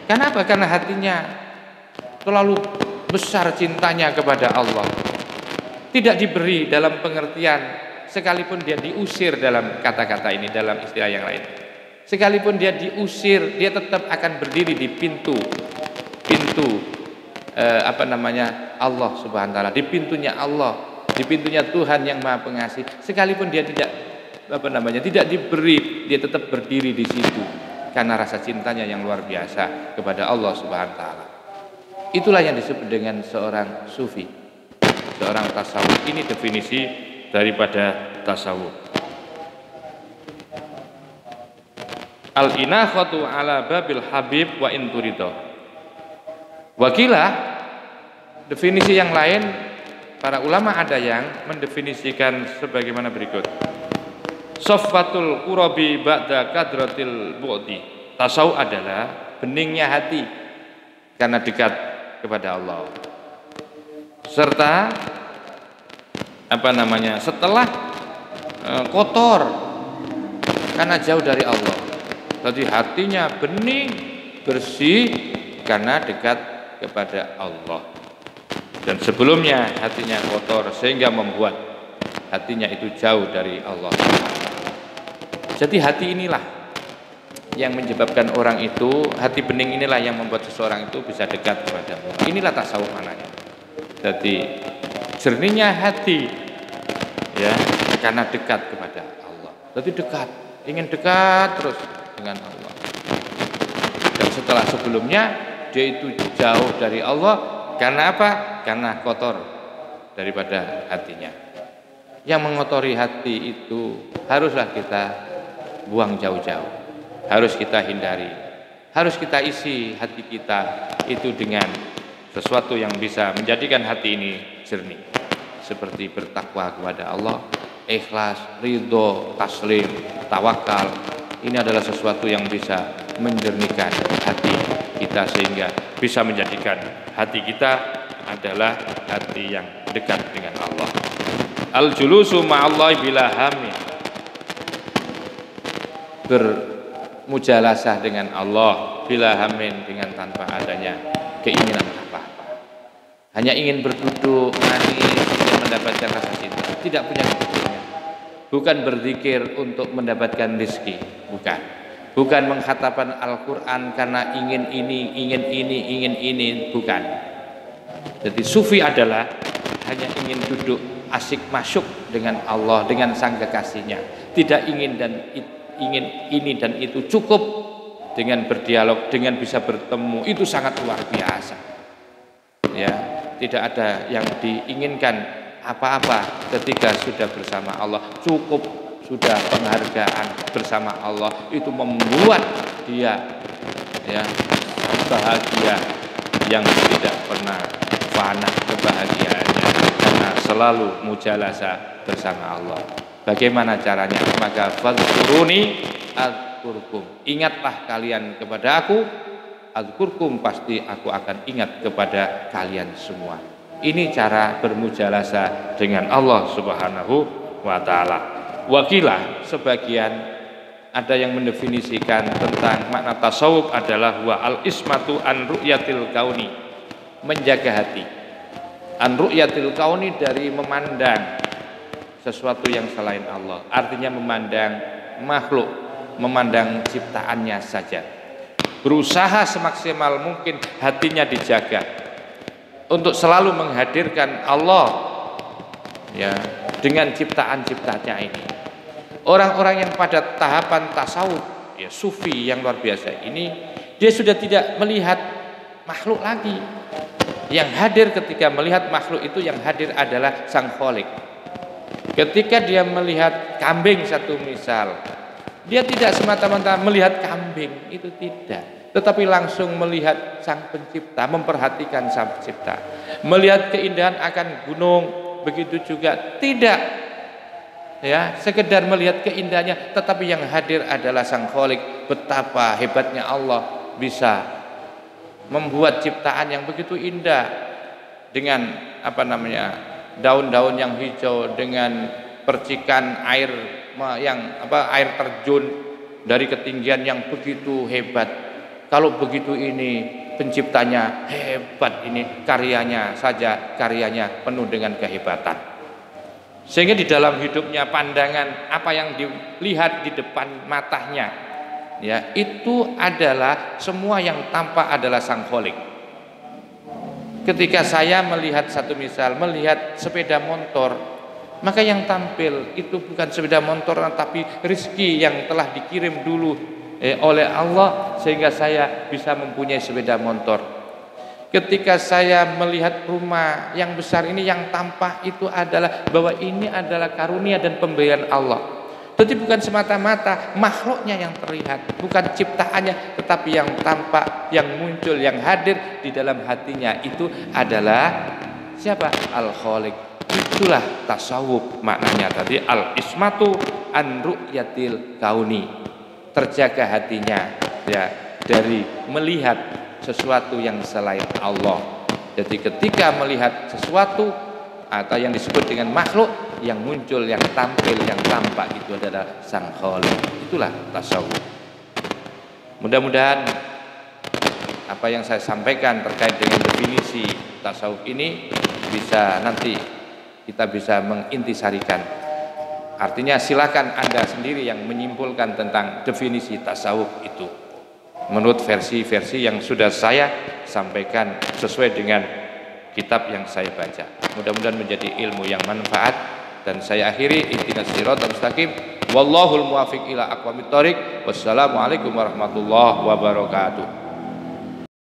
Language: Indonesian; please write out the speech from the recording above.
Kenapa? Karena hatinya terlalu besar cintanya kepada Allah. Tidak diberi dalam pengertian, sekalipun dia diusir dalam kata-kata ini, dalam istilah yang lain. Sekalipun dia diusir, dia tetap akan berdiri di pintu Allah Subhanahu wa taala, di pintunya Allah, di pintunya Tuhan yang Maha Pengasih. Sekalipun dia tidak diberi, dia tetap berdiri di situ karena rasa cintanya yang luar biasa kepada Allah Subhanahu wa taala. Itulah yang disebut dengan seorang sufi, seorang tasawuf. Ini definisi daripada tasawuf. Al-inakhatu ala babil habib wa inturido. Wakilah definisi yang lain, para ulama ada yang mendefinisikan sebagaimana berikut. Soffatul qurabi ba'da kadratil bu'di. Tasawuf adalah beningnya hati karena dekat kepada Allah. Serta setelah kotor karena jauh dari Allah. Jadi hatinya bening, bersih karena dekat kepada Allah. Dan sebelumnya hatinya kotor sehingga membuat hatinya itu jauh dari Allah. Jadi hati inilah yang menyebabkan orang itu, hati bening inilah yang membuat seseorang itu bisa dekat kepada Allah. Inilah tasawuf maknanya. Jadi jernihnya hati ya karena dekat kepada Allah. Jadi dekat, ingin dekat terus dengan Allah. Dan setelah sebelumnya dia itu jauh dari Allah karena apa? Karena kotor daripada hatinya. Yang mengotori hati itu haruslah kita buang jauh-jauh, harus kita hindari, harus kita isi hati kita itu dengan sesuatu yang bisa menjadikan hati ini jernih, seperti bertakwa kepada Allah, ikhlas, ridho, taslim, tawakal. Ini adalah sesuatu yang bisa menjernihkan hati kita sehingga bisa menjadikan hati kita adalah hati yang dekat dengan Allah. Al-julusu ma'allahi bila hamid. Bermujalasah dengan Allah bila hamin, dengan tanpa adanya keinginan apa-apa. Hanya ingin berduduk manis, ingin mendapatkan rasa cinta, tidak punya kebutuhan. Bukan berzikir untuk mendapatkan rezeki, bukan menghafalkan Al-Quran karena ingin ini, bukan. Jadi sufi adalah hanya ingin duduk asyik masuk dengan Allah, dengan sang kekasihnya, tidak ingin ini dan itu, cukup dengan berdialog, dengan bisa bertemu, itu sangat luar biasa. Ya, tidak ada yang diinginkan apa-apa ketika sudah bersama Allah, cukup sudah penghargaan bersama Allah, itu membuat dia ya bahagia yang tidak pernah fana kebahagiaannya karena selalu mujalasah bersama Allah. Bagaimana caranya? Maka fadhkuruni adzkurkum. Ingatlah kalian kepada aku, adzkurkum, pasti aku akan ingat kepada kalian semua. Ini cara bermujalasah dengan Allah Subhanahu wa taala. Wakilah sebagian ada yang mendefinisikan tentang makna tasawuf adalah wa al-ismatu an ru'yatil kauni, menjaga hati. An ru'yatil kauni, dari memandang sesuatu yang selain Allah, artinya memandang makhluk, memandang ciptaannya saja. Berusaha semaksimal mungkin hatinya dijaga untuk selalu menghadirkan Allah ya dengan ciptaan-ciptanya ini. Orang-orang yang pada tahapan tasawuf ya sufi yang luar biasa ini, dia sudah tidak melihat makhluk lagi. Yang hadir ketika melihat makhluk itu, yang hadir adalah Sang Khalik. Ketika dia melihat kambing satu misal, dia tidak semata-mata melihat kambing, itu tidak, tetapi langsung melihat Sang Pencipta, memperhatikan Sang Pencipta. Melihat keindahan akan gunung, begitu juga tidak ya sekedar melihat keindahannya, tetapi yang hadir adalah Sang Khalik. Betapa hebatnya Allah bisa membuat ciptaan yang begitu indah dengan daun-daun yang hijau, dengan percikan air air terjun dari ketinggian yang begitu hebat. Kalau begitu ini penciptanya hebat, ini karyanya saja, karyanya penuh dengan kehebatan. Sehingga di dalam hidupnya pandangan apa yang dilihat di depan matanya, ya, itu adalah semua yang tampak adalah Sang Khalik. Ketika saya melihat satu misal, melihat sepeda motor, maka yang tampil itu bukan sepeda motor, tapi rezeki yang telah dikirim dulu oleh Allah sehingga saya bisa mempunyai sepeda motor. Ketika saya melihat rumah yang besar ini, yang tampak itu adalah bahwa ini adalah karunia dan pemberian Allah. Jadi bukan semata-mata makhluknya yang terlihat, bukan ciptaannya, tetapi yang tampak, yang muncul, yang hadir di dalam hatinya itu adalah siapa? Al-Khaliq. Itulah tasawuf maknanya tadi, al-ismatu an ru'yatil kauni. Terjaga hatinya ya dari melihat sesuatu yang selain Allah. Jadi ketika melihat sesuatu atau yang disebut dengan makhluk, yang muncul, yang tampil, yang tampak itu adalah Sang Khaliq. Itulah tasawuf. Mudah-mudahan apa yang saya sampaikan terkait dengan definisi tasawuf ini bisa nanti kita bisa mengintisarikan. Artinya silakan Anda sendiri yang menyimpulkan tentang definisi tasawuf itu menurut versi-versi yang sudah saya sampaikan sesuai dengan kitab yang saya baca. Mudah-mudahan menjadi ilmu yang manfaat, dan saya akhiri ihdinas siratal mustaqim wallahul muwaffiq ila aqwamit thoriq. Wassalamualaikum warahmatullahi wabarakatuh.